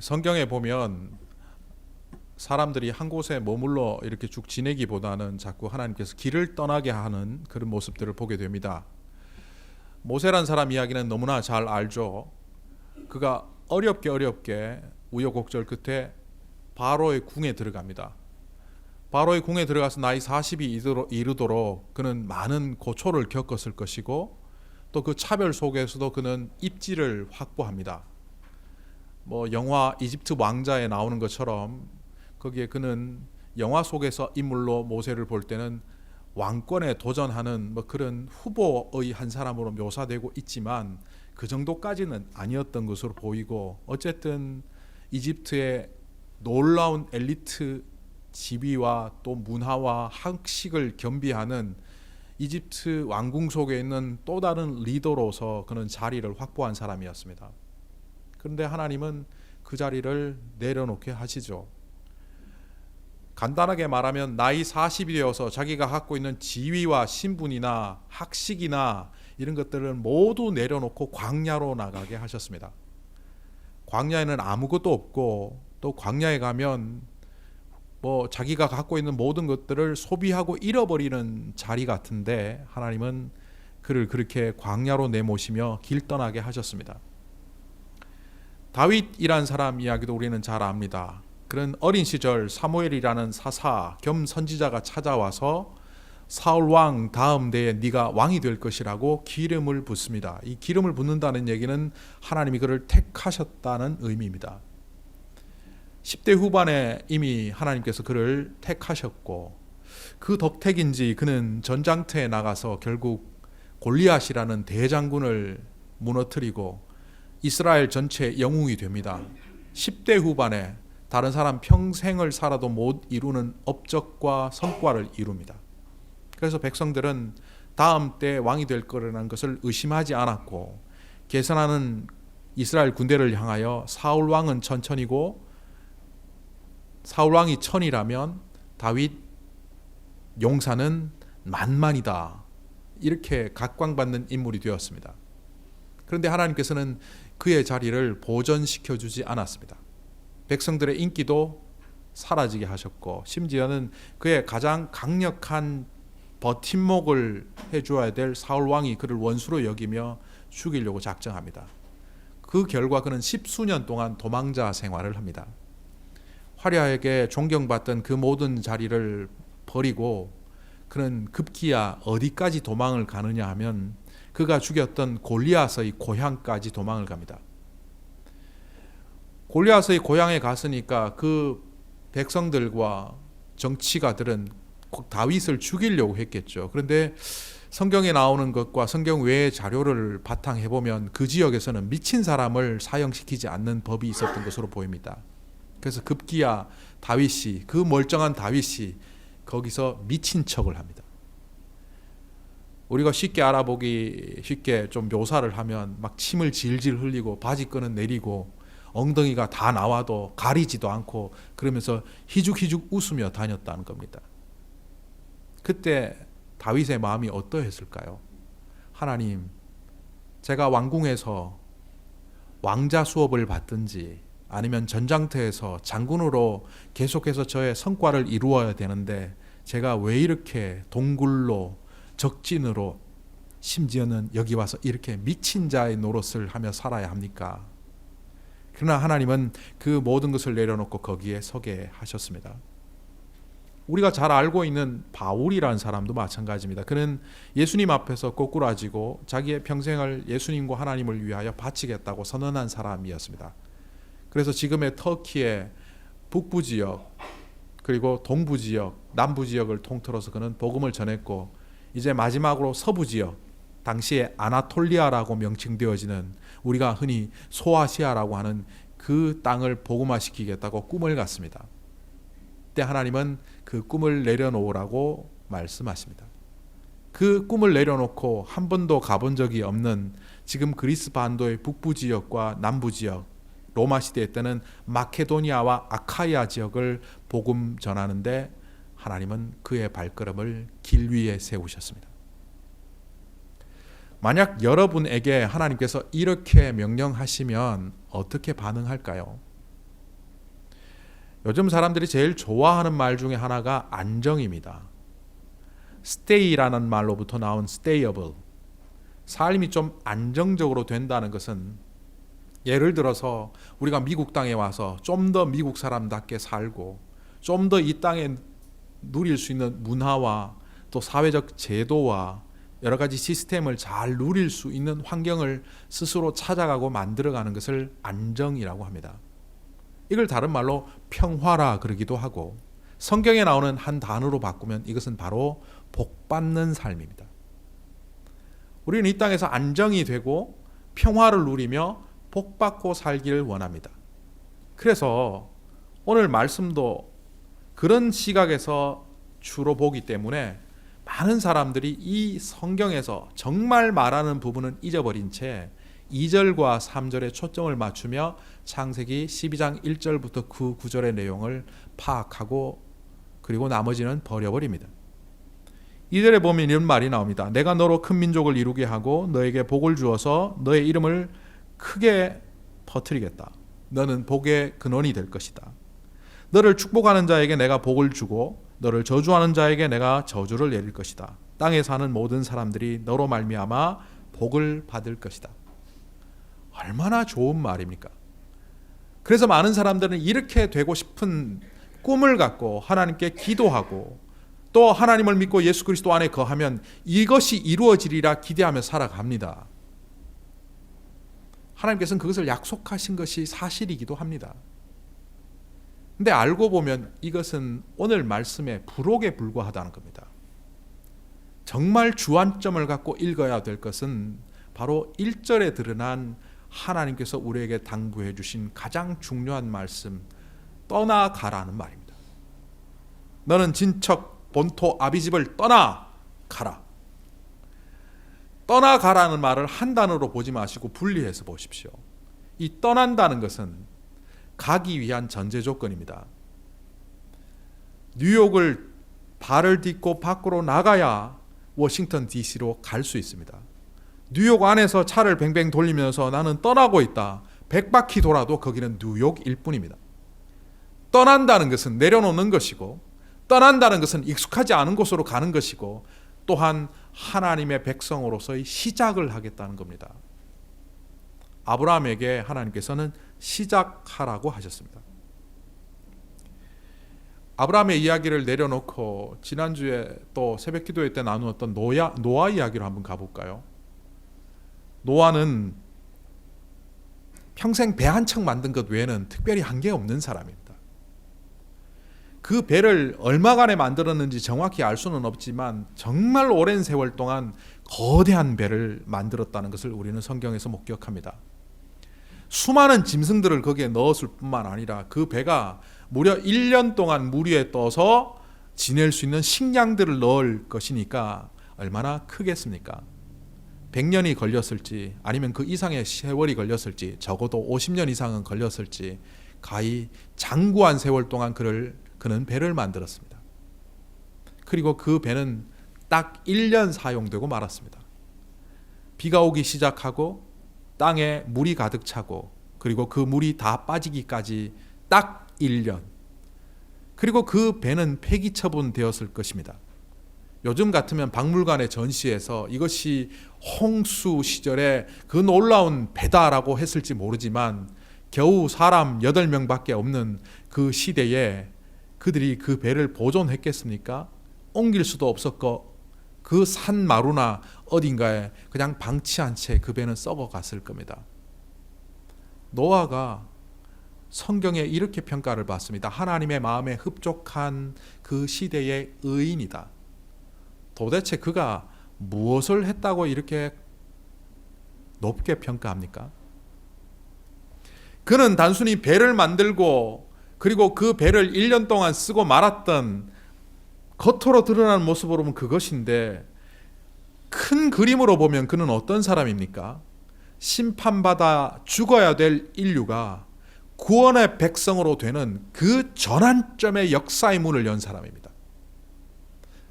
성경에 보면 사람들이 한 곳에 머물러 이렇게 쭉 지내기보다는 자꾸 하나님께서 길을 떠나게 하는 그런 모습들을 보게 됩니다. 모세란 사람 이야기는 너무나 잘 알죠. 그가 어렵게 우여곡절 끝에 바로의 궁에 들어갑니다. 바로의 궁에 들어가서 나이 40이 이르도록 그는 많은 고초를 겪었을 것이고, 또 그 차별 속에서도 그는 입지를 확보합니다. 영화 이집트 왕자에 나오는 것처럼 거기에 그는 영화 속에서 인물로 모세를 볼 때는 왕권에 도전하는 그런 후보의 한 사람으로 묘사되고 있지만, 그 정도까지는 아니었던 것으로 보이고, 어쨌든 이집트의 놀라운 엘리트 지위와 또 문화와 학식을 겸비하는 이집트 왕궁 속에 있는 또 다른 리더로서 그는 자리를 확보한 사람이었습니다. 그런데 하나님은 그 자리를 내려놓게 하시죠. 간단하게 말하면 나이 40이 되어서 자기가 갖고 있는 지위와 신분이나 학식이나 이런 것들을 모두 내려놓고 광야로 나가게 하셨습니다. 광야에는 아무것도 없고, 또 광야에 가면 자기가 갖고 있는 모든 것들을 소비하고 잃어버리는 자리 같은데, 하나님은 그를 그렇게 광야로 내모시며 길 떠나게 하셨습니다. 다윗이란 사람 이야기도 우리는 잘 압니다. 그런 어린 시절 사무엘이라는 사사 겸 선지자가 찾아와서 사울 왕 다음 대에 네가 왕이 될 것이라고 기름을 붓습니다. 이 기름을 붓는다는 얘기는 하나님이 그를 택하셨다는 의미입니다. 10대 후반에 이미 하나님께서 그를 택하셨고, 그 덕택인지 그는 전장터에 나가서 결국 골리앗이라는 대장군을 무너뜨리고 이스라엘 전체의 영웅이 됩니다. 10대 후반에 다른 사람 평생을 살아도 못 이루는 업적과 성과를 이룹니다. 그래서 백성들은 다음 때 왕이 될 거라는 것을 의심하지 않았고, 계산하는 이스라엘 군대를 향하여 사울 왕은 천천이고 사울 왕이 천이라면 다윗 용사는 만만이다, 이렇게 각광받는 인물이 되었습니다. 그런데 하나님께서는 그의 자리를 보존시켜 주지 않았습니다. 백성들의 인기도 사라지게 하셨고, 심지어는 그의 가장 강력한 버팀목을 해줘야 될 사울 왕이 그를 원수로 여기며 죽이려고 작정합니다. 그 결과 그는 10수년 동안 도망자 생활을 합니다. 화려하게 존경받던 그 모든 자리를 버리고 그는 급기야 어디까지 도망을 가느냐 하면 그가 죽였던 골리앗의 고향까지 도망을 갑니다. 골리앗의 고향에 갔으니까 그 백성들과 정치가들은 다윗을 죽이려고 했겠죠. 그런데 성경에 나오는 것과 성경 외의 자료를 바탕해 보면 그 지역에서는 미친 사람을 사형시키지 않는 법이 있었던 것으로 보입니다. 그래서 급기야 다윗이, 그 멀쩡한 다윗이 거기서 미친 척을 합니다. 우리가 쉽게 알아보기 쉽게 좀 묘사를 하면 막 침을 질질 흘리고 바지끈은 내리고 엉덩이가 다 나와도 가리지도 않고 그러면서 희죽희죽 웃으며 다녔다는 겁니다. 그때 다윗의 마음이 어떠했을까요? 하나님, 제가 왕궁에서 왕자 수업을 받든지 아니면 전장터에서 장군으로 계속해서 저의 성과를 이루어야 되는데 제가 왜 이렇게 동굴로 적진으로 심지어는 여기 와서 이렇게 미친 자의 노릇을 하며 살아야 합니까? 그러나 하나님은 그 모든 것을 내려놓고 거기에 서게 하셨습니다. 우리가 잘 알고 있는 바울이라는 사람도 마찬가지입니다. 그는 예수님 앞에서 꼬꾸라지고 자기의 평생을 예수님과 하나님을 위하여 바치겠다고 선언한 사람이었습니다. 그래서 지금의 터키의 북부 지역 그리고 동부 지역, 남부 지역을 통틀어서 그는 복음을 전했고, 이제 마지막으로 서부 지역, 당시에 아나톨리아라고 명칭되어지는 우리가 흔히 소아시아라고 하는 그 땅을 복음화시키겠다고 꿈을 갖습니다. 그때 하나님은 그 꿈을 내려놓으라고 말씀하십니다. 그 꿈을 내려놓고 한 번도 가본 적이 없는 지금 그리스 반도의 북부 지역과 남부 지역, 로마 시대 때는 마케도니아와 아카이아 지역을 복음 전하는데 하나님은 그의 발걸음을 길 위에 세우셨습니다. 만약 여러분에게 하나님께서 이렇게 명령하시면 어떻게 반응할까요? 요즘 사람들이 제일 좋아하는 말 중에 하나가 안정입니다. stay라는 말로부터 나온 stayable. 삶이 좀 안정적으로 된다는 것은, 예를 들어서 우리가 미국 땅에 와서 좀 더 미국 사람답게 살고 좀 더 이 땅에 누릴 수 있는 문화와 또 사회적 제도와 여러 가지 시스템을 잘 누릴 수 있는 환경을 스스로 찾아가고 만들어가는 것을 안정이라고 합니다. 이걸 다른 말로 평화라 그러기도 하고, 성경에 나오는 한 단어로 바꾸면 이것은 바로 복받는 삶입니다. 우리는 이 땅에서 안정이 되고 평화를 누리며 복받고 살기를 원합니다. 그래서 오늘 말씀도 그런 시각에서 주로 보기 때문에 많은 사람들이 이 성경에서 정말 말하는 부분은 잊어버린 채 2절과 3절에 초점을 맞추며 창세기 12장 1절부터 그 구절의 내용을 파악하고 그리고 나머지는 버려버립니다. 2절에 보면 이런 말이 나옵니다. 내가 너로 큰 민족을 이루게 하고 너에게 복을 주어서 너의 이름을 크게 퍼뜨리겠다. 너는 복의 근원이 될 것이다. 너를 축복하는 자에게 내가 복을 주고 너를 저주하는 자에게 내가 저주를 내릴 것이다. 땅에 사는 모든 사람들이 너로 말미암아 복을 받을 것이다. 얼마나 좋은 말입니까? 그래서 많은 사람들은 이렇게 되고 싶은 꿈을 갖고 하나님께 기도하고 또 하나님을 믿고 예수 그리스도 안에 거하면 이것이 이루어지리라 기대하며 살아갑니다. 하나님께서는 그것을 약속하신 것이 사실이기도 합니다. 근데 알고 보면 이것은 오늘 말씀의 부록에 불과하다는 겁니다. 정말 주안점을 갖고 읽어야 될 것은 바로 1절에 드러난 하나님께서 우리에게 당부해 주신 가장 중요한 말씀, 떠나가라는 말입니다. 너는 진척 본토 아비집을 떠나가라. 떠나가라는 말을 한 단어로 보지 마시고 분리해서 보십시오. 이 떠난다는 것은 가기 위한 전제 조건입니다. 뉴욕을 발을 딛고 밖으로 나가야 워싱턴 DC로 갈 수 있습니다. 뉴욕 안에서 차를 뱅뱅 돌리면서 나는 떠나고 있다. 100바퀴 돌아도 거기는 뉴욕일 뿐입니다. 떠난다는 것은 내려놓는 것이고, 떠난다는 것은 익숙하지 않은 곳으로 가는 것이고, 또한 하나님의 백성으로서의 시작을 하겠다는 겁니다. 아브라함에게 하나님께서는 시작하라고 하셨습니다. 아브라함의 이야기를 내려놓고 지난주에 또 새벽 기도회 때 나누었던 노아 이야기로 한번 가볼까요? 노아는 평생 배 한 척 만든 것 외에는 특별히 한 게 없는 사람입니다. 그 배를 얼마간에 만들었는지 정확히 알 수는 없지만 정말 오랜 세월 동안 거대한 배를 만들었다는 것을 우리는 성경에서 목격합니다. 수많은 짐승들을 거기에 넣었을 뿐만 아니라 그 배가 무려 1년 동안 물 위에 떠서 지낼 수 있는 식량들을 넣을 것이니까 얼마나 크겠습니까? 100년이 걸렸을지 아니면 그 이상의 세월이 걸렸을지 적어도 50년 이상은 걸렸을지 가히 장구한 세월 동안 그는 배를 만들었습니다. 그리고 그 배는 딱 1년 사용되고 말았습니다. 비가 오기 시작하고 땅에 물이 가득 차고 그리고 그 물이 다 빠지기까지 딱 1년. 그리고 그 배는 폐기 처분되었을 것입니다. 요즘 같으면 박물관에 전시해서 이것이 홍수 시절에 그 놀라운 배다라고 했을지 모르지만 겨우 사람 8명밖에 없는 그 시대에 그들이 그 배를 보존했겠습니까? 옮길 수도 없었고 그 산 마루나 어딘가에 그냥 방치한 채 그 배는 썩어갔을 겁니다. 노아가 성경에 이렇게 평가를 받습니다. 하나님의 마음에 흡족한 그 시대의 의인이다. 도대체 그가 무엇을 했다고 이렇게 높게 평가합니까? 그는 단순히 배를 만들고 그리고 그 배를 1년 동안 쓰고 말았던 겉으로 드러나는 모습으로 보면 그것인데 큰 그림으로 보면 그는 어떤 사람입니까? 심판받아 죽어야 될 인류가 구원의 백성으로 되는 그 전환점의 역사의 문을 연 사람입니다.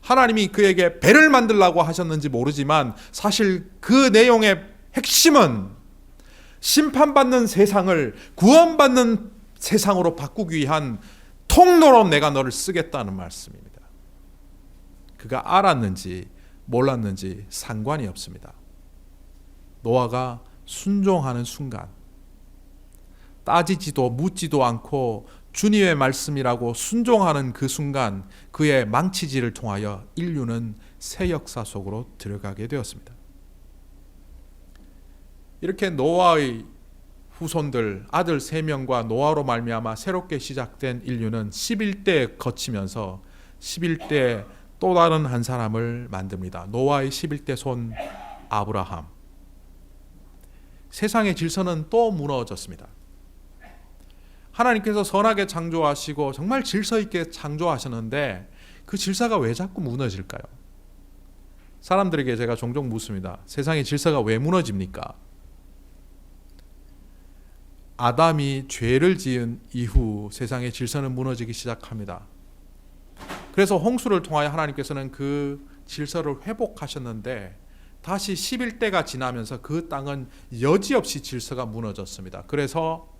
하나님이 그에게 배를 만들라고 하셨는지 모르지만 사실 그 내용의 핵심은 심판받는 세상을 구원받는 세상으로 바꾸기 위한 통로로 내가 너를 쓰겠다는 말씀입니다. 그가 알았는지 몰랐는지 상관이 없습니다. 노아가 순종하는 순간, 따지지도 묻지도 않고 주님의 말씀이라고 순종하는 그 순간, 그의 망치질을 통하여 인류는 새 역사 속으로 들어가게 되었습니다. 이렇게 노아의 후손들 아들 3명과 노아로 말미암아 새롭게 시작된 인류는 11대에 거치면서 11대 또 다른 한 사람을 만듭니다. 노아의 11대 손 아브라함. 세상의 질서는 또 무너졌습니다. 하나님께서 선하게 창조하시고 정말 질서 있게 창조하셨는데 그 질서가 왜 자꾸 무너질까요? 사람들에게 제가 종종 묻습니다. 세상의 질서가 왜 무너집니까? 아담이 죄를 지은 이후 세상의 질서는 무너지기 시작합니다. 그래서 홍수를 통하여 하나님께서는 그 질서를 회복하셨는데 다시 11대가 지나면서 그 땅은 여지없이 질서가 무너졌습니다. 그래서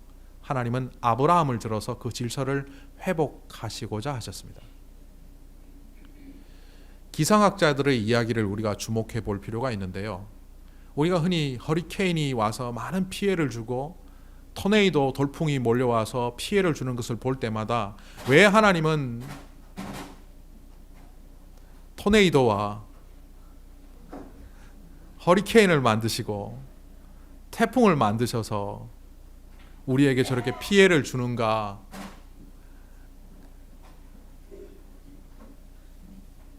하나님은 아브라함을 들어서 그 질서를 회복하시고자 하셨습니다. 기상학자들의 이야기를 우리가 주목해 볼 필요가 있는데요. 우리가 흔히 허리케인이 와서 많은 피해를 주고 토네이도 돌풍이 몰려와서 피해를 주는 것을 볼 때마다 왜 하나님은 토네이도와 허리케인을 만드시고 태풍을 만드셔서 우리에게 저렇게 피해를 주는가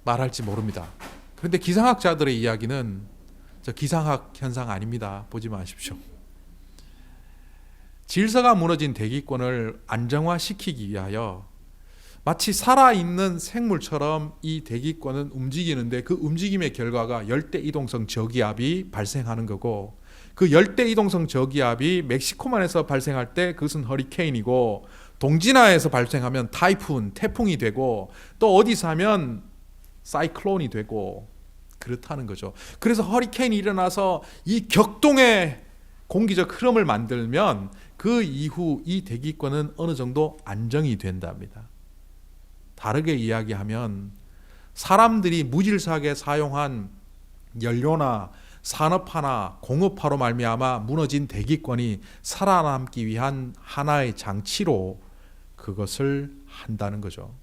말할지 모릅니다. 그런데 기상학자들의 이야기는 저 기상학 현상 아닙니다. 보지 마십시오. 질서가 무너진 대기권을 안정화시키기 위하여 마치 살아있는 생물처럼 이 대기권은 움직이는데 그 움직임의 결과가 열대이동성 저기압이 발생하는 거고 그 열대이동성 저기압이 멕시코만에서 발생할 때 그것은 허리케인이고 동진아에서 발생하면 타이푼, 태풍이 되고 또 어디서 하면 사이클론이 되고 그렇다는 거죠. 그래서 허리케인이 일어나서 이 격동의 공기적 흐름을 만들면 그 이후 이 대기권은 어느 정도 안정이 된답니다. 다르게 이야기하면 사람들이 무질서하게 사용한 연료나 산업화나 공업화로 말미암아 무너진 대기권이 살아남기 위한 하나의 장치로 그것을 한다는 거죠.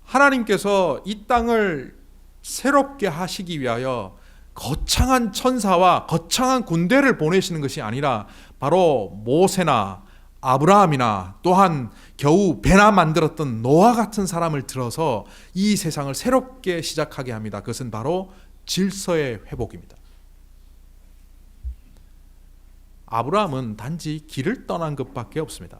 하나님께서 이 땅을 새롭게 하시기 위하여 거창한 천사와 거창한 군대를 보내시는 것이 아니라 바로 모세나 아브라함이나 또한 겨우 배나 만들었던 노아 같은 사람을 들어서 이 세상을 새롭게 시작하게 합니다. 그것은 바로 질서의 회복입니다. 아브라함은 단지 길을 떠난 것밖에 없습니다.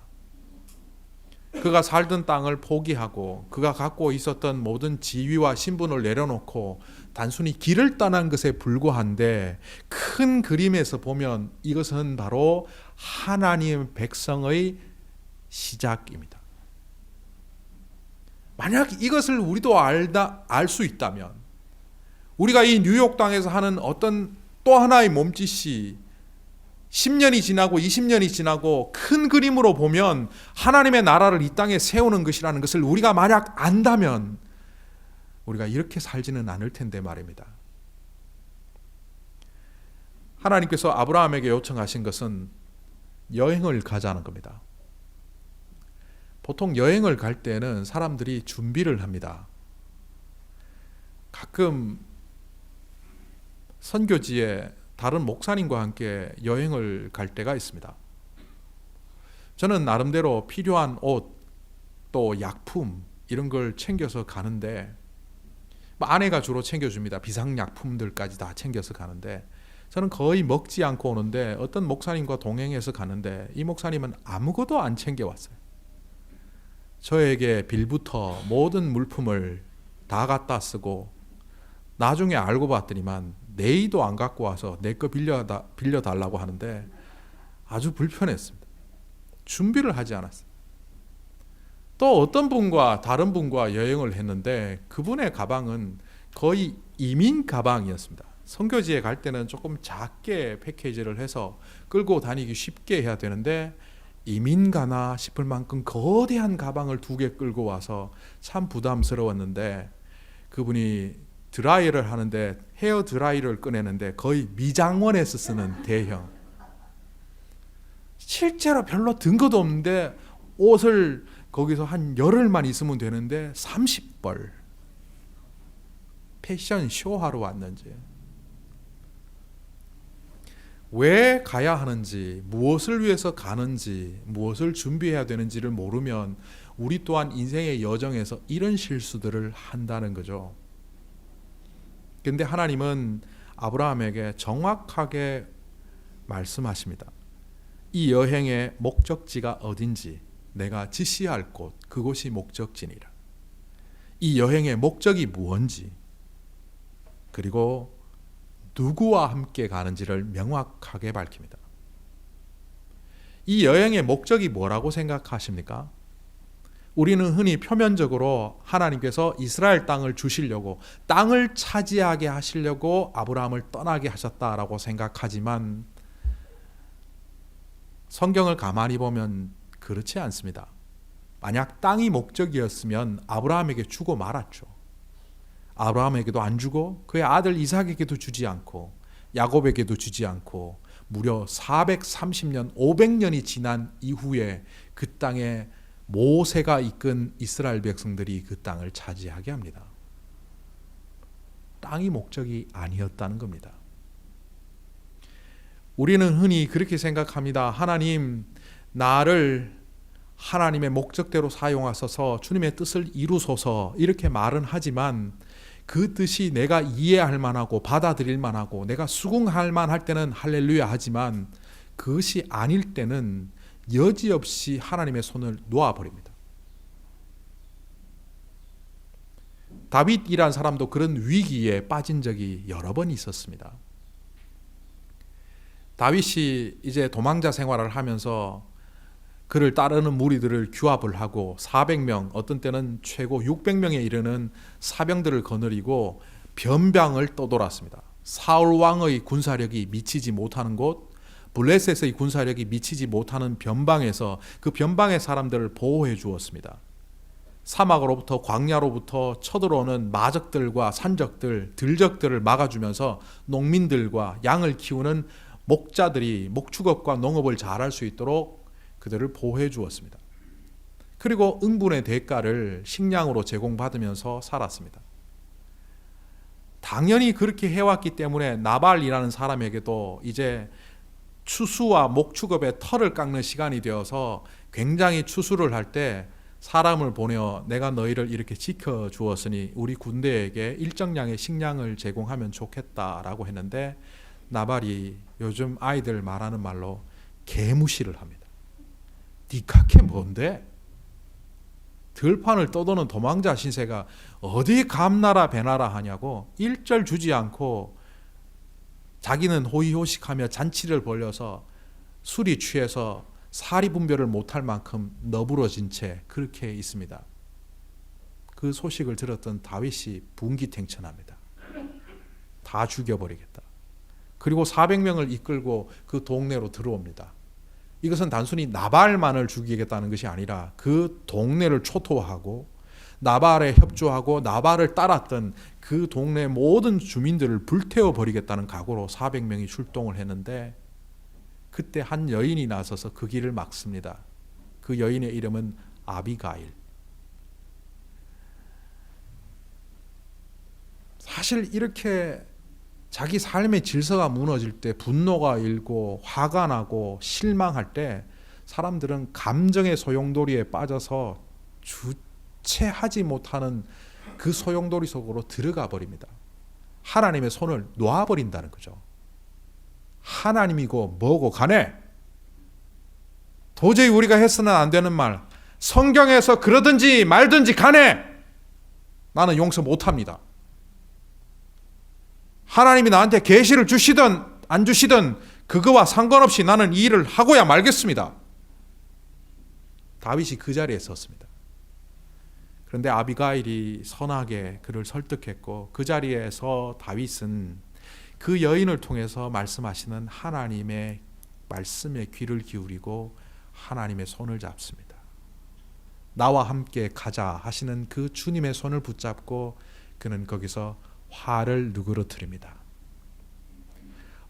그가 살던 땅을 포기하고 그가 갖고 있었던 모든 지위와 신분을 내려놓고 단순히 길을 떠난 것에 불과한데 큰 그림에서 보면 이것은 바로 하나님 백성의 시작입니다. 만약 이것을 우리도 알 수 있다면 우리가 이 뉴욕 땅에서 하는 어떤 또 하나의 몸짓이 10년이 지나고 20년이 지나고 큰 그림으로 보면 하나님의 나라를 이 땅에 세우는 것이라는 것을 우리가 만약 안다면 우리가 이렇게 살지는 않을 텐데 말입니다. 하나님께서 아브라함에게 요청하신 것은 여행을 가자는 겁니다. 보통 여행을 갈 때는 사람들이 준비를 합니다. 가끔 선교지에 다른 목사님과 함께 여행을 갈 때가 있습니다. 저는 나름대로 필요한 옷, 또 약품 이런 걸 챙겨서 가는데 아내가 주로 챙겨줍니다. 비상약품들까지 다 챙겨서 가는데 저는 거의 먹지 않고 오는데 어떤 목사님과 동행해서 가는데 이 목사님은 아무것도 안 챙겨왔어요. 저에게 빌부터 모든 물품을 다 갖다 쓰고 나중에 알고 봤더니만 네이도 안 갖고 와서 내 거 빌려달라고 하는데 아주 불편했습니다. 준비를 하지 않았어요. 또 어떤 분과 다른 분과 여행을 했는데 그분의 가방은 거의 이민 가방이었습니다. 선교지에 갈 때는 조금 작게 패키지를 해서 끌고 다니기 쉽게 해야 되는데 이민 가나 싶을 만큼 거대한 가방을 2개 끌고 와서 참 부담스러웠는데 그분이 드라이를 하는데 헤어 드라이를 꺼내는데 거의 미장원에서 쓰는 대형, 실제로 별로 든것도 없는데 옷을 거기서 한 열흘만 있으면 되는데 30벌 패션 쇼하러 왔는지, 왜 가야 하는지, 무엇을 위해서 가는지, 무엇을 준비해야 되는지를 모르면 우리 또한 인생의 여정에서 이런 실수들을 한다는 거죠. 그런데 하나님은 아브라함에게 정확하게 말씀하십니다. 이 여행의 목적지가 어딘지 내가 지시할 곳, 그곳이 목적지니라. 이 여행의 목적이 무엇인지, 그리고 누구와 함께 가는지를 명확하게 밝힙니다. 이 여행의 목적이 뭐라고 생각하십니까? 우리는 흔히 표면적으로 하나님께서 이스라엘 땅을 주시려고, 땅을 차지하게 하시려고 아브라함을 떠나게 하셨다라고 생각하지만 성경을 가만히 보면 그렇지 않습니다. 만약 땅이 목적이었으면 아브라함에게 주고 말았죠. 아브라함에게도 안 주고 그의 아들 이삭에게도 주지 않고 야곱에게도 주지 않고 무려 430년, 500년이 지난 이후에 그 땅에 모세가 이끈 이스라엘 백성들이 그 땅을 차지하게 합니다. 땅이 목적이 아니었다는 겁니다. 우리는 흔히 그렇게 생각합니다. 하나님, 나를 하나님의 목적대로 사용하셔서 주님의 뜻을 이루소서, 이렇게 말은 하지만 그 뜻이 내가 이해할 만하고 받아들일 만하고 내가 수긍할 만할 때는 할렐루야 하지만 그것이 아닐 때는 여지없이 하나님의 손을 놓아버립니다. 다윗이란 사람도 그런 위기에 빠진 적이 여러 번 있었습니다. 다윗이 이제 도망자 생활을 하면서 그를 따르는 무리들을 규합을 하고 400명, 어떤 때는 최고 600명에 이르는 사병들을 거느리고 변방을 떠돌았습니다. 사울 왕의 군사력이 미치지 못하는 곳, 블레셋의 군사력이 미치지 못하는 변방에서 그 변방의 사람들을 보호해 주었습니다. 사막으로부터, 광야로부터 쳐들어오는 마적들과 산적들, 들적들을 막아주면서 농민들과 양을 키우는 목자들이 목축업과 농업을 잘할 수 있도록 그들을 보호해 주었습니다. 그리고 응분의 대가를 식량으로 제공받으면서 살았습니다. 당연히 그렇게 해왔기 때문에 나발이라는 사람에게도 이제 추수와 목축업의 털을 깎는 시간이 되어서 굉장히 추수를 할 때 사람을 보내어 내가 너희를 이렇게 지켜주었으니 우리 군대에게 일정량의 식량을 제공하면 좋겠다라고 했는데 나발이 요즘 아이들 말하는 말로 개무시를 합니다. 니가 그게 뭔데? 들판을 떠도는 도망자 신세가 어디 감나라 배나라 하냐고 일절 주지 않고 자기는 호의호식하며 잔치를 벌여서 술이 취해서 사리 분별을 못할 만큼 너부러진 채 그렇게 있습니다. 그 소식을 들었던 다윗이 분기탱천합니다. 다 죽여버리겠다. 그리고 400명을 이끌고 그 동네로 들어옵니다. 이것은 단순히 나발만을 죽이겠다는 것이 아니라 그 동네를 초토화하고 나발에 협조하고 나발을 따랐던 그 동네 모든 주민들을 불태워 버리겠다는 각오로 400명이 출동을 했는데 그때 한 여인이 나서서 그 길을 막습니다. 그 여인의 이름은 아비가일. 사실 이렇게 자기 삶의 질서가 무너질 때 분노가 일고 화가 나고 실망할 때 사람들은 감정의 소용돌이에 빠져서 주체하지 못하는 그 소용돌이 속으로 들어가 버립니다. 하나님의 손을 놓아버린다는 거죠. 하나님이고 뭐고 간에 도저히 우리가 해서는 안 되는 말, 성경에서 그러든지 말든지 간에 나는 용서 못합니다. 하나님이 나한테 계시를 주시든 안 주시든 그거와 상관없이 나는 이 일을 하고야 말겠습니다. 다윗이 그 자리에 섰습니다. 그런데 아비가일이 선하게 그를 설득했고 그 자리에서 다윗은 그 여인을 통해서 말씀하시는 하나님의 말씀에 귀를 기울이고 하나님의 손을 잡습니다. 나와 함께 가자 하시는 그 주님의 손을 붙잡고 그는 거기서 화를 누그러뜨립니다.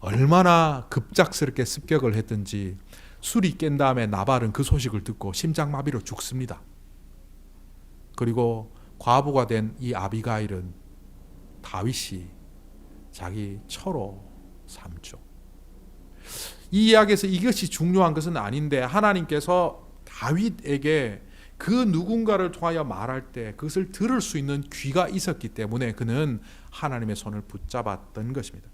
얼마나 급작스럽게 습격을 했든지 술이 깬 다음에 나발은 그 소식을 듣고 심장마비로 죽습니다. 그리고 과부가 된 이 아비가일은 다윗이 자기 처로 삼죠. 이 이야기에서 이것이 중요한 것은 아닌데 하나님께서 다윗에게 그 누군가를 통하여 말할 때 그것을 들을 수 있는 귀가 있었기 때문에 그는 하나님의 손을 붙잡았던 것입니다.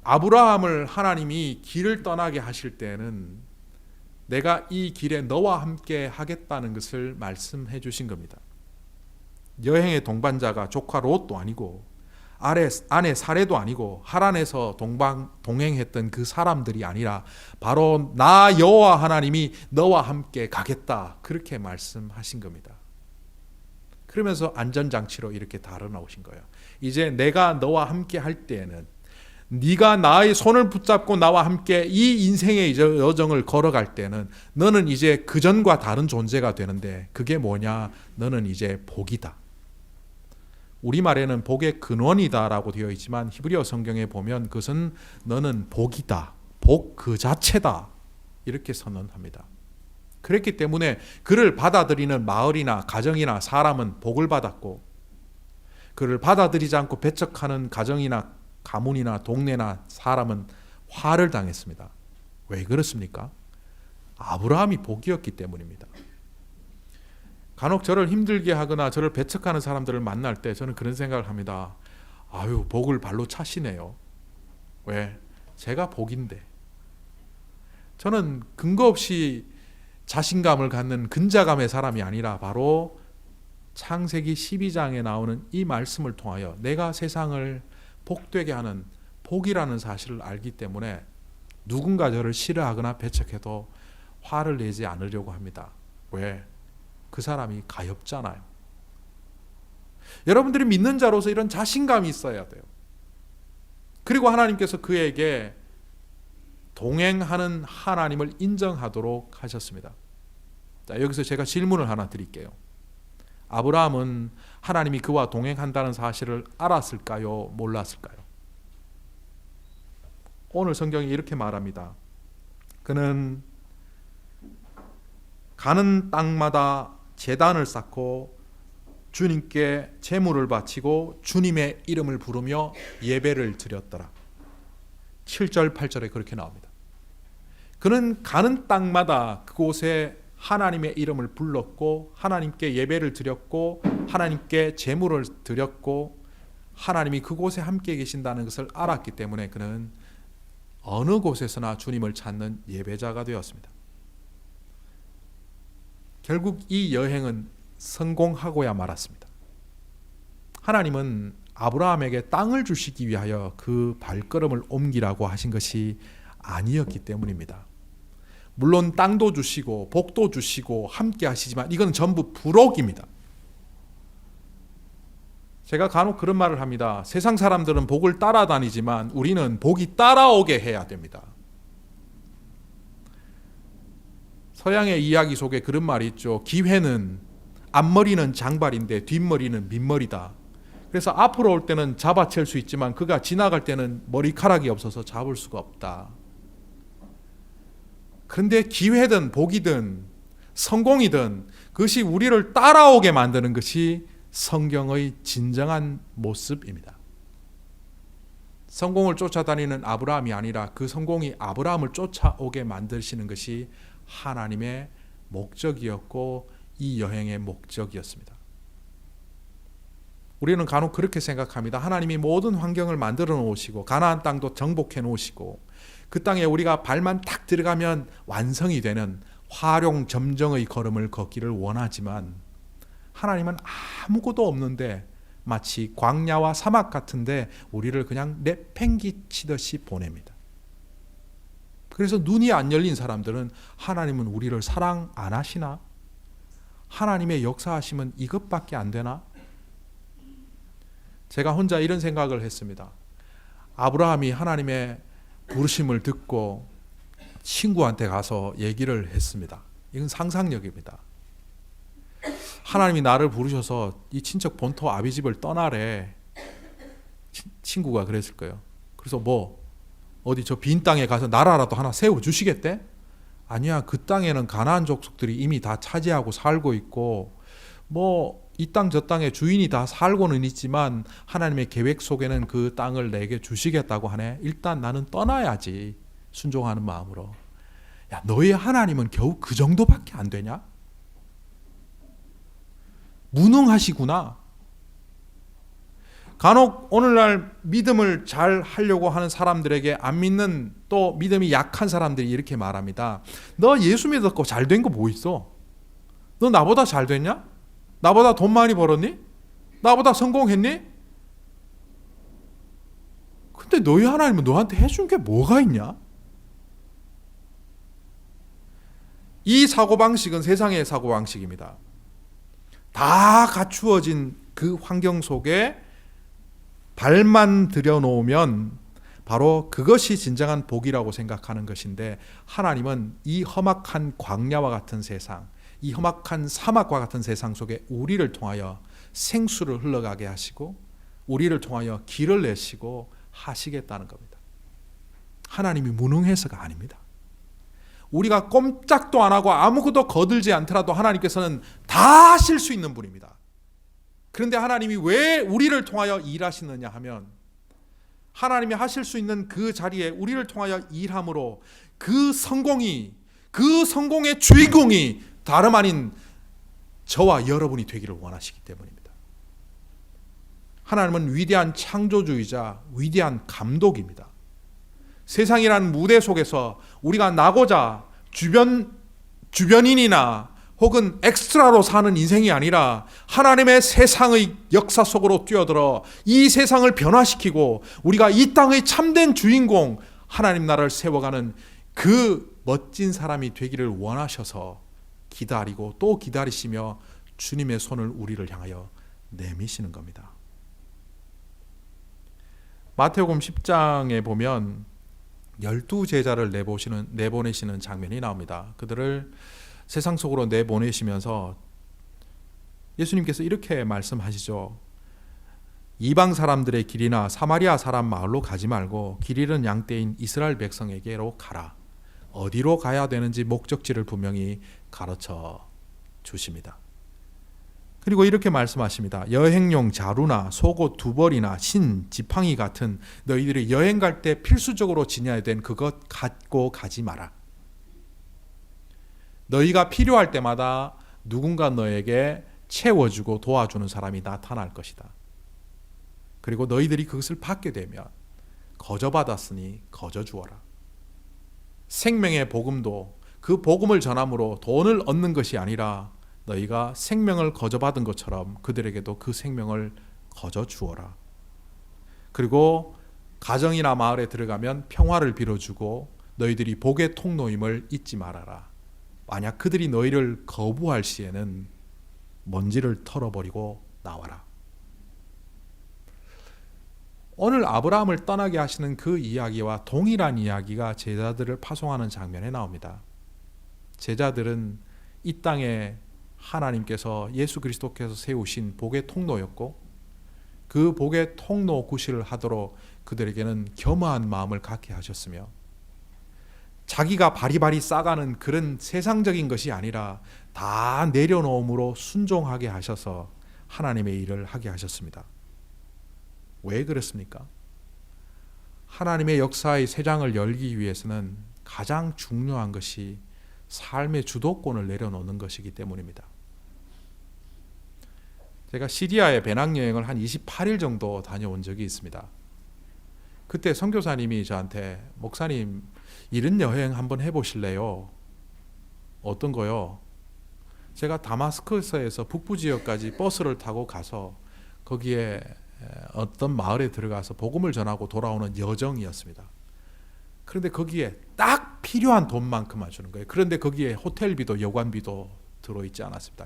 아브라함을 하나님이 길을 떠나게 하실 때는 내가 이 길에 너와 함께 하겠다는 것을 말씀해 주신 겁니다. 여행의 동반자가 조카 롯도 아니고 아내 사레도 아니고 하란에서 동행했던 그 사람들이 아니라 바로 나 여호와 하나님이 너와 함께 가겠다 그렇게 말씀하신 겁니다. 그러면서 안전장치로 이렇게 달아놓으신 거예요. 이제 내가 너와 함께 할 때에는 네가 나의 손을 붙잡고 나와 함께 이 인생의 여정을 걸어갈 때는 너는 이제 그전과 다른 존재가 되는데 그게 뭐냐? 너는 이제 복이다. 우리말에는 복의 근원이다라고 되어 있지만 히브리어 성경에 보면 그것은 너는 복이다. 복 그 자체다. 이렇게 선언합니다. 그랬기 때문에 그를 받아들이는 마을이나 가정이나 사람은 복을 받았고 그를 받아들이지 않고 배척하는 가정이나 가문이나 동네나 사람은 화를 당했습니다. 왜 그렇습니까? 아브라함이 복이었기 때문입니다. 간혹 저를 힘들게 하거나 저를 배척하는 사람들을 만날 때 저는 그런 생각을 합니다. 아유, 복을 발로 차시네요. 왜? 제가 복인데. 저는 근거 없이 자신감을 갖는 근자감의 사람이 아니라 바로 창세기 12장에 나오는 이 말씀을 통하여 내가 세상을 복되게 하는 복이라는 사실을 알기 때문에 누군가 저를 싫어하거나 배척해도 화를 내지 않으려고 합니다. 왜? 그 사람이 가엾잖아요. 여러분들이 믿는 자로서 이런 자신감이 있어야 돼요. 그리고 하나님께서 그에게 동행하는 하나님을 인정하도록 하셨습니다. 자, 여기서 제가 질문을 하나 드릴게요. 아브라함은 하나님이 그와 동행한다는 사실을 알았을까요? 몰랐을까요? 오늘 성경이 이렇게 말합니다. 그는 가는 땅마다 제단을 쌓고 주님께 제물을 바치고 주님의 이름을 부르며 예배를 드렸더라. 7절 8절에 그렇게 나옵니다. 그는 가는 땅마다 그곳에 하나님의 이름을 불렀고 하나님께 예배를 드렸고 하나님께 제물을 드렸고 하나님이 그곳에 함께 계신다는 것을 알았기 때문에 그는 어느 곳에서나 주님을 찾는 예배자가 되었습니다. 결국 이 여행은 성공하고야 말았습니다. 하나님은 아브라함에게 땅을 주시기 위하여 그 발걸음을 옮기라고 하신 것이 아니었기 때문입니다. 물론 땅도 주시고 복도 주시고 함께 하시지만 이건 전부 부록입니다. 제가 간혹 그런 말을 합니다. 세상 사람들은 복을 따라다니지만 우리는 복이 따라오게 해야 됩니다. 서양의 이야기 속에 그런 말이 있죠. 기회는 앞머리는 장발인데 뒷머리는 민머리다. 그래서 앞으로 올 때는 잡아챌 수 있지만 그가 지나갈 때는 머리카락이 없어서 잡을 수가 없다. 그런데 기회든 복이든 성공이든 그것이 우리를 따라오게 만드는 것이 성경의 진정한 모습입니다. 성공을 쫓아다니는 아브라함이 아니라 그 성공이 아브라함을 쫓아오게 만드시는 것이 하나님의 목적이었고 이 여행의 목적이었습니다. 우리는 간혹 그렇게 생각합니다. 하나님이 모든 환경을 만들어 놓으시고 가나안 땅도 정복해 놓으시고 그 땅에 우리가 발만 탁 들어가면 완성이 되는 화룡점정의 걸음을 걷기를 원하지만 하나님은 아무것도 없는데 마치 광야와 사막 같은데 우리를 그냥 내팽기 치듯이 보냅니다. 그래서 눈이 안 열린 사람들은 하나님은 우리를 사랑 안 하시나? 하나님의 역사하심은 이것밖에 안 되나? 제가 혼자 이런 생각을 했습니다. 아브라함이 하나님의 부르심을 듣고 친구한테 가서 얘기를 했습니다. 이건 상상력입니다. 하나님이 나를 부르셔서 이 친척 본토 아비집을 떠나래. 친구가 그랬을 거예요. 그래서 어디 저 빈 땅에 가서 나라라도 하나 세워주시겠대? 아니야, 그 땅에는 가나안 족속들이 이미 다 차지하고 살고 있고 이 땅 저 땅에 주인이 다 살고는 있지만 하나님의 계획 속에는 그 땅을 내게 주시겠다고 하네. 일단 나는 떠나야지. 순종하는 마음으로. 야, 너희 하나님은 겨우 그 정도밖에 안 되냐? 무능하시구나. 간혹 오늘날 믿음을 잘 하려고 하는 사람들에게 안 믿는 또 믿음이 약한 사람들이 이렇게 말합니다. 너 예수 믿었고 잘 된 거 뭐 있어? 너 나보다 잘 됐냐? 나보다 돈 많이 벌었니? 나보다 성공했니? 근데 너희 하나님은 너한테 해준 게 뭐가 있냐? 이 사고방식은 세상의 사고방식입니다. 다 갖추어진 그 환경 속에 발만 들여놓으면 바로 그것이 진정한 복이라고 생각하는 것인데, 하나님은 이 험악한 광야와 같은 세상, 이 험악한 사막과 같은 세상 속에 우리를 통하여 생수를 흘러가게 하시고 우리를 통하여 길을 내시고 하시겠다는 겁니다. 하나님이 무능해서가 아닙니다. 우리가 꼼짝도 안 하고 아무것도 거들지 않더라도 하나님께서는 다 하실 수 있는 분입니다. 그런데 하나님이 왜 우리를 통하여 일하시느냐 하면, 하나님이 하실 수 있는 그 자리에 우리를 통하여 일함으로 그 성공의 주인공이 다름 아닌 저와 여러분이 되기를 원하시기 때문입니다. 하나님은 위대한 창조주이자 위대한 감독입니다. 세상이라는 무대 속에서 우리가 나고자 주변인이나 혹은 엑스트라로 사는 인생이 아니라 하나님의 세상의 역사 속으로 뛰어들어 이 세상을 변화시키고 우리가 이 땅의 참된 주인공, 하나님 나라를 세워가는 그 멋진 사람이 되기를 원하셔서 기다리고 또 기다리시며 주님의 손을 우리를 향하여 내미시는 겁니다. 마태복음 10장에 보면 12제자를 내보내시는 장면이 나옵니다. 그들을 세상 속으로 내보내시면서 예수님께서 이렇게 말씀하시죠. 이방 사람들의 길이나 사마리아 사람 마을로 가지 말고 길 잃은 양떼인 이스라엘 백성에게로 가라. 어디로 가야 되는지 목적지를 분명히 가르쳐 주십니다. 그리고 이렇게 말씀하십니다. 여행용 자루나 속옷 2벌이나 신, 지팡이 같은 너희들이 여행 갈 때 필수적으로 지녀야 된 그것 갖고 가지 마라. 너희가 필요할 때마다 누군가 너에게 채워주고 도와주는 사람이 나타날 것이다. 그리고 너희들이 그것을 받게 되면 거저받았으니 거저 주어라. 생명의 복음도 그 복음을 전함으로 돈을 얻는 것이 아니라 너희가 생명을 거저받은 것처럼 그들에게도 그 생명을 거저 주어라. 그리고 가정이나 마을에 들어가면 평화를 빌어주고 너희들이 복의 통로임을 잊지 말아라. 만약 그들이 너희를 거부할 시에는 먼지를 털어버리고 나와라. 오늘 아브라함을 떠나게 하시는 그 이야기와 동일한 이야기가 제자들을 파송하는 장면에 나옵니다. 제자들은 이 땅에 하나님께서 예수 그리스도께서 세우신 복의 통로였고 그 복의 통로 구실을 하도록 그들에게는 겸허한 마음을 갖게 하셨으며 자기가 바리바리 싸가는 그런 세상적인 것이 아니라 다 내려놓음으로 순종하게 하셔서 하나님의 일을 하게 하셨습니다. 왜 그렇습니까? 하나님의 역사의 새 장을 열기 위해서는 가장 중요한 것이 삶의 주도권을 내려놓는 것이기 때문입니다. 제가 시리아에 배낭여행을 한 28일 정도 다녀온 적이 있습니다. 그때 선교사님이 저한테 목사님 이런 여행 한번 해보실래요? 어떤 거요? 제가 다마스커스에서 북부 지역까지 버스를 타고 가서 거기에 어떤 마을에 들어가서 복음을 전하고 돌아오는 여정이었습니다. 그런데 거기에 딱 필요한 돈만큼만 주는 거예요. 그런데 거기에 호텔비도 여관비도 들어있지 않았습니다.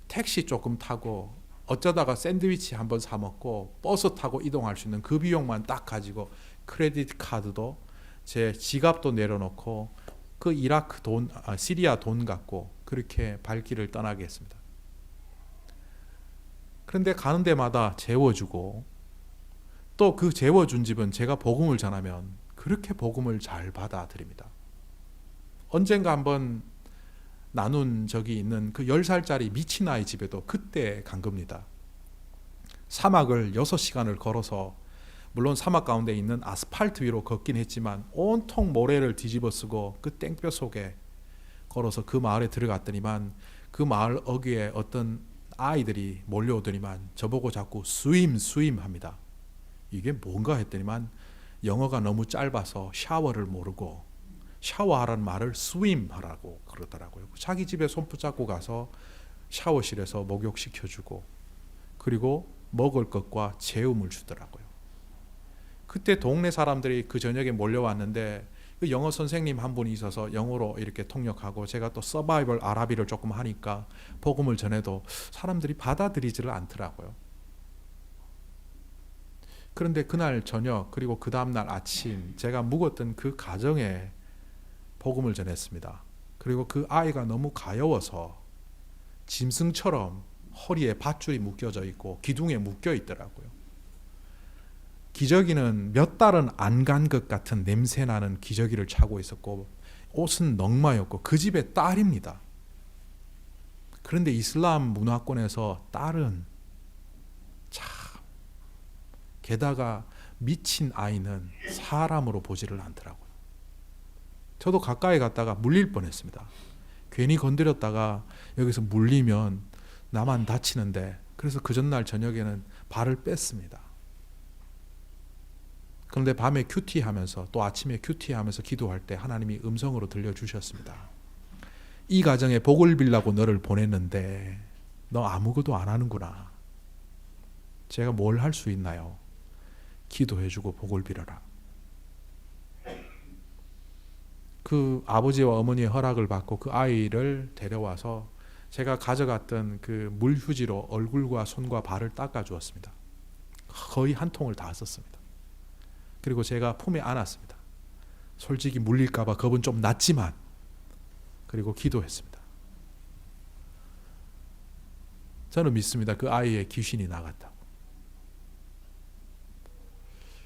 택시 조금 타고 어쩌다가 샌드위치 한번 사 먹고 버스 타고 이동할 수 있는 그 비용만 딱 가지고 크레딧 카드도 제 지갑도 내려놓고 그 이라크 돈, 시리아 돈 갖고 그렇게 발길을 떠나게 했습니다. 그런데 가는 데마다 재워주고 또 그 재워준 집은 제가 복음을 전하면 그렇게 복음을 잘 받아들입니다. 언젠가 한번 나눈 적이 있는 그 10살짜리 미친 아이 집에도 그때 간 겁니다. 사막을 6시간을 걸어서 물론 사막 가운데 있는 아스팔트 위로 걷긴 했지만 온통 모래를 뒤집어 쓰고 그 땡볕 속에 걸어서 그 마을에 들어갔더니만 그 마을 어귀에 어떤 아이들이 몰려오더니만 저보고 자꾸 스윙 합니다. 이게 뭔가 했더니만 영어가 너무 짧아서 샤워를 모르고 샤워하라는 말을 스윙 하라고 그러더라고요. 자기 집에 손 붙잡고 가서 샤워실에서 목욕시켜주고 그리고 먹을 것과 재움을 주더라고요. 그때 동네 사람들이 그 저녁에 몰려왔는데 그 영어 선생님 한 분이 있어서 영어로 이렇게 통역하고 제가 또 서바이벌 아라비를 조금 하니까 복음을 전해도 사람들이 받아들이지를 않더라고요. 그런데 그날 저녁 그리고 그 다음날 아침 제가 묵었던 그 가정에 복음을 전했습니다. 그리고 그 아이가 너무 가여워서 짐승처럼 허리에 밧줄이 묶여져 있고 기둥에 묶여 있더라고요. 기저귀는 몇 달은 안 간 것 같은 냄새나는 기저귀를 차고 있었고 옷은 넝마였고 그 집의 딸입니다. 그런데 이슬람 문화권에서 딸은 참 게다가 미친 아이는 사람으로 보지를 않더라고요. 저도 가까이 갔다가 물릴 뻔했습니다. 괜히 건드렸다가 여기서 물리면 나만 다치는데 그래서 그 전날 저녁에는 발을 뺐습니다. 그런데 밤에 큐티하면서 또 아침에 큐티하면서 기도할 때 하나님이 음성으로 들려주셨습니다. 이 가정에 복을 빌라고 너를 보냈는데 너 아무것도 안 하는구나. 제가 뭘 할 수 있나요? 기도해주고 복을 빌어라. 그 아버지와 어머니의 허락을 받고 그 아이를 데려와서 제가 가져갔던 그 물휴지로 얼굴과 손과 발을 닦아주었습니다. 거의 한 통을 다 썼습니다. 그리고 제가 품에 안았습니다. 솔직히 물릴까봐 겁은 좀 났지만 그리고 기도했습니다. 저는 믿습니다. 그 아이의 귀신이 나갔다고.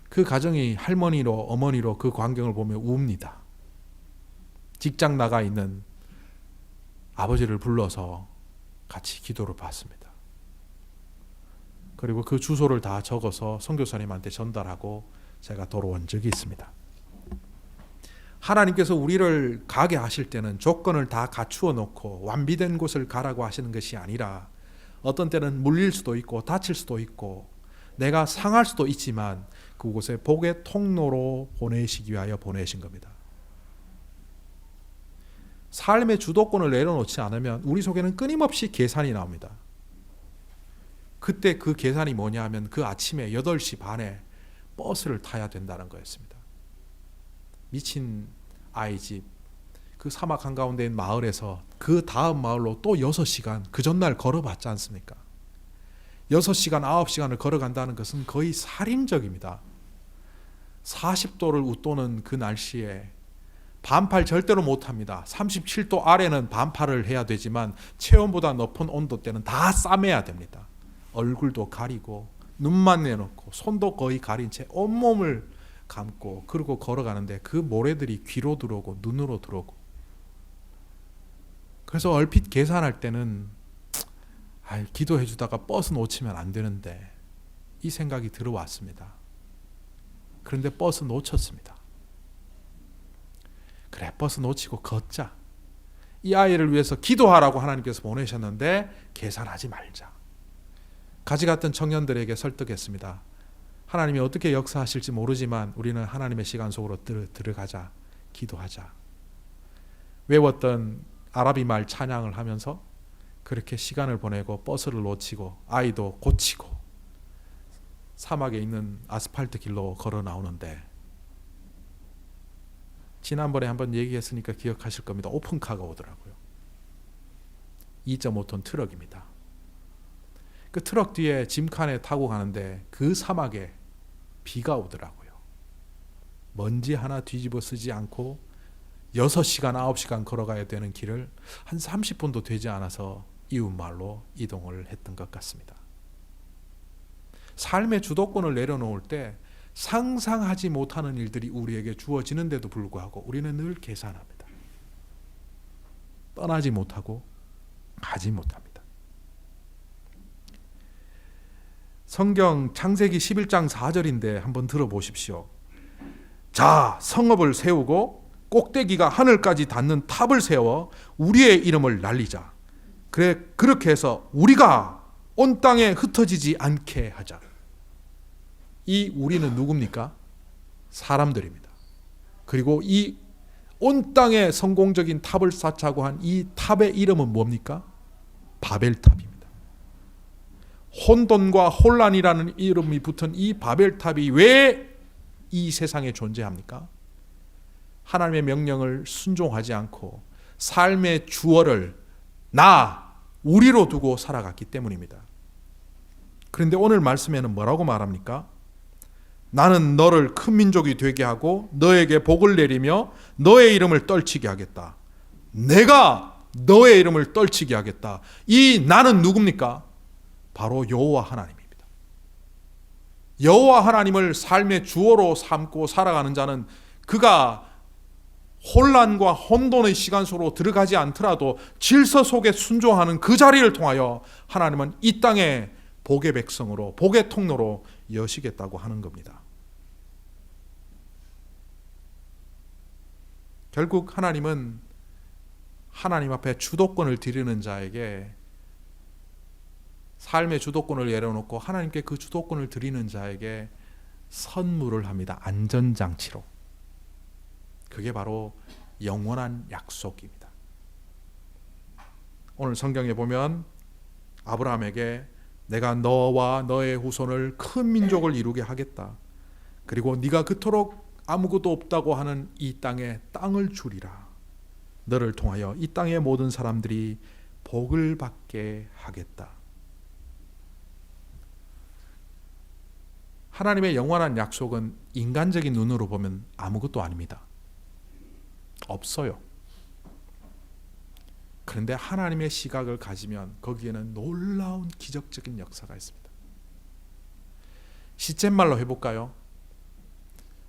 그 가정이 할머니로 어머니로 그 광경을 보며 웁니다. 직장 나가 있는 아버지를 불러서 같이 기도를 받습니다. 그리고 그 주소를 다 적어서 선교사님한테 전달하고 제가 돌아온 적이 있습니다. 하나님께서 우리를 가게 하실 때는 조건을 다 갖추어 놓고 완비된 곳을 가라고 하시는 것이 아니라 어떤 때는 물릴 수도 있고 다칠 수도 있고 내가 상할 수도 있지만 그곳에 복의 통로로 보내시기 위하여 보내신 겁니다. 삶의 주도권을 내려놓지 않으면 우리 속에는 끊임없이 계산이 나옵니다. 그때 그 계산이 뭐냐 하면 그 아침에 8시 반에 버스를 타야 된다는 거였습니다. 미친 아이 집, 그 사막 한가운데인 마을에서 그 다음 마을로 또 6시간, 그 전날 걸어봤지 않습니까? 6시간, 9시간을 걸어간다는 것은 거의 살인적입니다. 40도를 웃도는 그 날씨에 반팔 절대로 못합니다. 37도 아래는 반팔을 해야 되지만 체온보다 높은 온도 때는 다 싸매야 됩니다. 얼굴도 가리고 눈만 내놓고 손도 거의 가린 채 온몸을 감고 그러고 걸어가는데 그 모래들이 귀로 들어오고 눈으로 들어오고 그래서 얼핏 계산할 때는 기도해 주다가 버스 놓치면 안 되는데 이 생각이 들어왔습니다. 그런데 버스 놓쳤습니다. 그래 버스 놓치고 걷자. 이 아이를 위해서 기도하라고 하나님께서 보내셨는데 계산하지 말자. 같이 갔던 청년들에게 설득했습니다. 하나님이 어떻게 역사하실지 모르지만 우리는 하나님의 시간 속으로 들어가자. 기도하자. 외웠던 아라비 말 찬양을 하면서 그렇게 시간을 보내고 버스를 놓치고 아이도 고치고 사막에 있는 아스팔트 길로 걸어 나오는데 지난번에 한번 얘기했으니까 기억하실 겁니다. 오픈카가 오더라고요. 2.5톤 트럭입니다. 그 트럭 뒤에 짐칸에 타고 가는데 그 사막에 비가 오더라고요. 먼지 하나 뒤집어 쓰지 않고 6시간, 9시간 걸어가야 되는 길을 한 30분도 되지 않아서 이웃마을로 이동을 했던 것 같습니다. 삶의 주도권을 내려놓을 때 상상하지 못하는 일들이 우리에게 주어지는데도 불구하고 우리는 늘 계산합니다. 떠나지 못하고 가지 못합니다. 성경 창세기 11장 4절인데 한번 들어보십시오. 자, 성읍을 세우고 꼭대기가 하늘까지 닿는 탑을 세워 우리의 이름을 날리자. 그렇게 해서 우리가 온 땅에 흩어지지 않게 하자. 이 우리는 누굽니까? 사람들입니다. 그리고 이 온 땅에 성공적인 탑을 쌓자고 한 이 탑의 이름은 뭡니까? 바벨탑입니다. 혼돈과 혼란이라는 이름이 붙은 이 바벨탑이 왜 이 세상에 존재합니까? 하나님의 명령을 순종하지 않고 삶의 주어를 우리로 두고 살아갔기 때문입니다. 그런데 오늘 말씀에는 뭐라고 말합니까? 나는 너를 큰 민족이 되게 하고 너에게 복을 내리며 너의 이름을 떨치게 하겠다. 내가 너의 이름을 떨치게 하겠다. 이 나는 누굽니까? 바로 여호와 하나님입니다. 여호와 하나님을 삶의 주어로 삼고 살아가는 자는 그가 혼란과 혼돈의 시간 속으로 들어가지 않더라도 질서 속에 순종하는 그 자리를 통하여 하나님은 이 땅에 복의 백성으로, 복의 통로로 여시겠다고 하는 겁니다. 결국 하나님은 하나님 앞에 주도권을 드리는 자에게, 삶의 주도권을 내려놓고 하나님께 그 주도권을 드리는 자에게 선물을 합니다. 안전장치로. 그게 바로 영원한 약속입니다. 오늘 성경에 보면 아브라함에게 내가 너와 너의 후손을 큰 민족을 이루게 하겠다. 그리고 네가 그토록 아무것도 없다고 하는 이 땅에 땅을 주리라. 너를 통하여 이 땅의 모든 사람들이 복을 받게 하겠다. 하나님의 영원한 약속은 인간적인 눈으로 보면 아무것도 아닙니다. 없어요. 그런데 하나님의 시각을 가지면 거기에는 놀라운 기적적인 역사가 있습니다. 시쳇말로 해볼까요?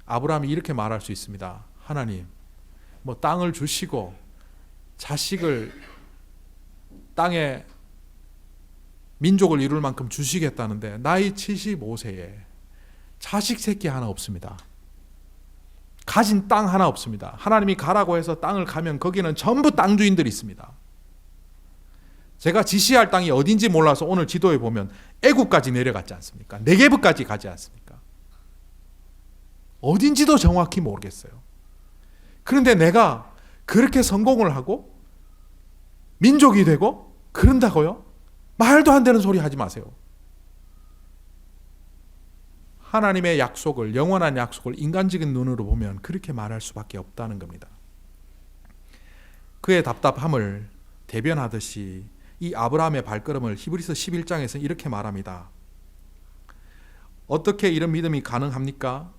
아브라함이 이렇게 말할 수 있습니다. 하나님, 땅을 주시고 자식을 땅에 민족을 이룰 만큼 주시겠다는데 나이 75세에 자식 새끼 하나 없습니다. 가진 땅 하나 없습니다. 하나님이 가라고 해서 땅을 가면 거기는 전부 땅 주인들이 있습니다. 제가 지시할 땅이 어딘지 몰라서 오늘 지도에 보면 애국까지 내려갔지 않습니까? 네게브까지 가지 않습니까? 어딘지도 정확히 모르겠어요. 그런데 내가 그렇게 성공을 하고 민족이 되고 그런다고요? 말도 안 되는 소리 하지 마세요. 하나님의 약속을, 영원한 약속을 인간적인 눈으로 보면 그렇게 말할 수밖에 없다는 겁니다. 그의 답답함을 대변하듯이 이 아브라함의 발걸음을 히브리서 11장에서 이렇게 말합니다. 어떻게 이런 믿음이 가능합니까?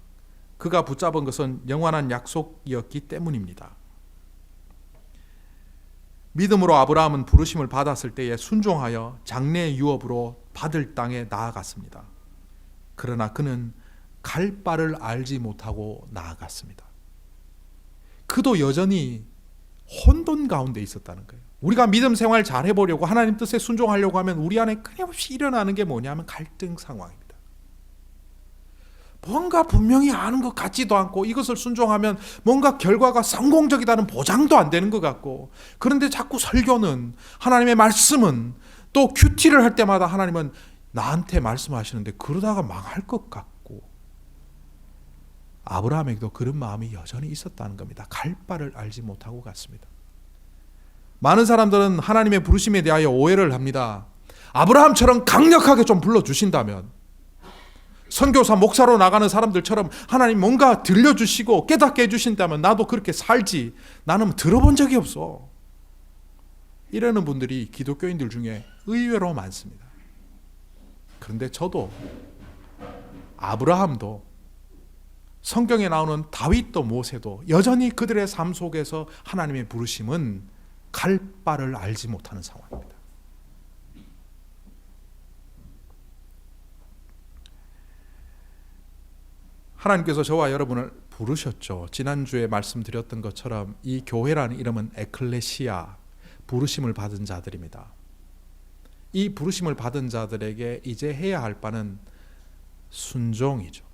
그가 붙잡은 것은 영원한 약속이었기 때문입니다. 믿음으로 아브라함은 부르심을 받았을 때에 순종하여 장래 유업으로 받을 땅에 나아갔습니다. 그러나 그는 갈 바를 알지 못하고 나아갔습니다. 그도 여전히 혼돈 가운데 있었다는 거예요. 우리가 믿음 생활 잘 해보려고 하나님 뜻에 순종하려고 하면 우리 안에 끊임없이 일어나는 게 뭐냐면 갈등 상황입니다. 뭔가 분명히 아는 것 같지도 않고 이것을 순종하면 뭔가 결과가 성공적이다는 보장도 안 되는 것 같고, 그런데 자꾸 설교는, 하나님의 말씀은, 또 큐티를 할 때마다 하나님은 나한테 말씀하시는데 그러다가 망할 것 같고, 아브라함에게도 그런 마음이 여전히 있었다는 겁니다. 갈 바를 알지 못하고 갔습니다. 많은 사람들은 하나님의 부르심에 대하여 오해를 합니다. 아브라함처럼 강력하게 좀 불러주신다면, 선교사 목사로 나가는 사람들처럼 하나님 뭔가 들려주시고 깨닫게 해주신다면 나도 그렇게 살지, 나는 들어본 적이 없어, 이러는 분들이 기독교인들 중에 의외로 많습니다. 그런데 저도, 아브라함도, 성경에 나오는 다윗도 모세도 여전히 그들의 삶 속에서 하나님의 부르심은 갈 바를 알지 못하는 상황입니다. 하나님께서 저와 여러분을 부르셨죠. 지난주에 말씀드렸던 것처럼 이 교회라는 이름은 에클레시아, 부르심을 받은 자들입니다. 이 부르심을 받은 자들에게 이제 해야 할 바는 순종이죠.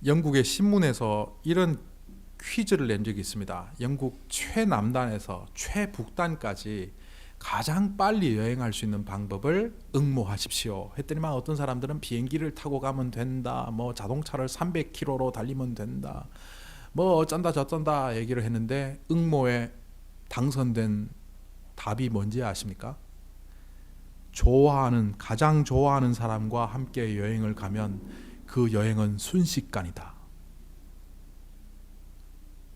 영국의 신문에서 이런 퀴즈를 낸 적이 있습니다. 영국 최남단에서 최북단까지 가장 빨리 여행할 수 있는 방법을 응모하십시오 했더니만 어떤 사람들은 비행기를 타고 가면 된다, 뭐 자동차를 300km로 달리면 된다, 뭐 어쩐다 저쩐다 얘기를 했는데 응모에 당선된 답이 뭔지 아십니까? 가장 좋아하는 사람과 함께 여행을 가면 그 여행은 순식간이다.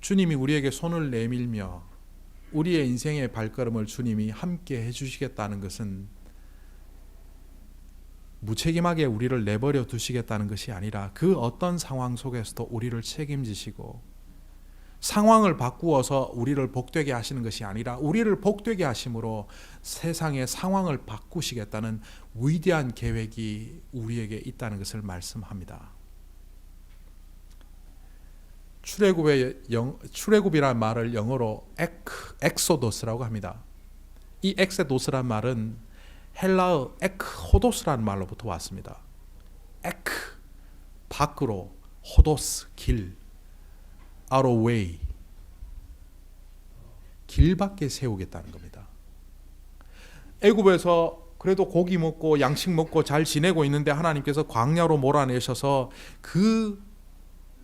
주님이 우리에게 손을 내밀며 우리의 인생의 발걸음을 주님이 함께 해주시겠다는 것은 무책임하게 우리를 내버려 두시겠다는 것이 아니라 그 어떤 상황 속에서도 우리를 책임지시고 상황을 바꾸어서 우리를 복되게 하시는 것이 아니라 우리를 복되게 하심으로 세상의 상황을 바꾸시겠다는 위대한 계획이 우리에게 있다는 것을 말씀합니다. 출애굽이라는 말을 영어로 엑소도스라고 합니다. 이 엑소도스라는 말은 헬라어 에크호도스라는 말로부터 왔습니다. 에크, 밖으로, 호도스, 길, out of way, 길 밖에 세우겠다는 겁니다. 애굽에서 그래도 고기 먹고 양식 먹고 잘 지내고 있는데 하나님께서 광야로 몰아내셔서 그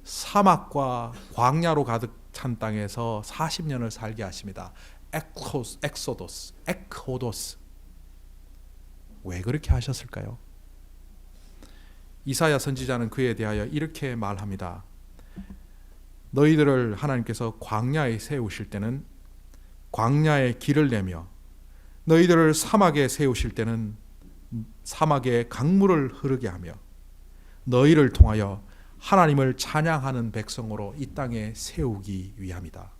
사막과 광야로 가득 찬 땅에서 40년을 살게 하십니다. 엑소도스, 에크호도스. 왜 그렇게 하셨을까요? 이사야 선지자는 그에 대하여 이렇게 말합니다. 너희들을 하나님께서 광야에 세우실 때는 광야에 길을 내며 너희들을 사막에 세우실 때는 사막에 강물을 흐르게 하며 너희를 통하여 하나님을 찬양하는 백성으로 이 땅에 세우기 위함이다.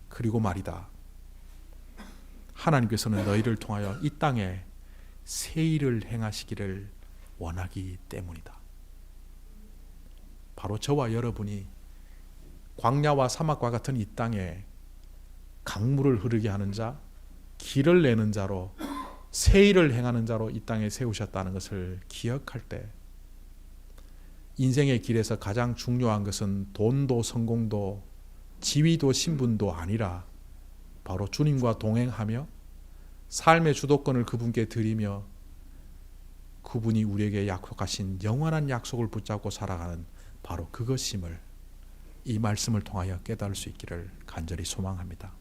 그리고 말이다. 하나님께서는 너희를 통하여 이 땅에 새 일을 행하시기를 원하기 때문이다. 바로 저와 여러분이 광야와 사막과 같은 이 땅에 강물을 흐르게 하는 자, 길을 내는 자로 새 일을 행하는 자로 이 땅에 세우셨다는 것을 기억할 때 인생의 길에서 가장 중요한 것은 돈도 성공도 지위도 신분도 아니라 바로 주님과 동행하며 삶의 주도권을 그분께 드리며 그분이 우리에게 약속하신 영원한 약속을 붙잡고 살아가는 바로 그것임을 이 말씀을 통하여 깨달을 수 있기를 간절히 소망합니다.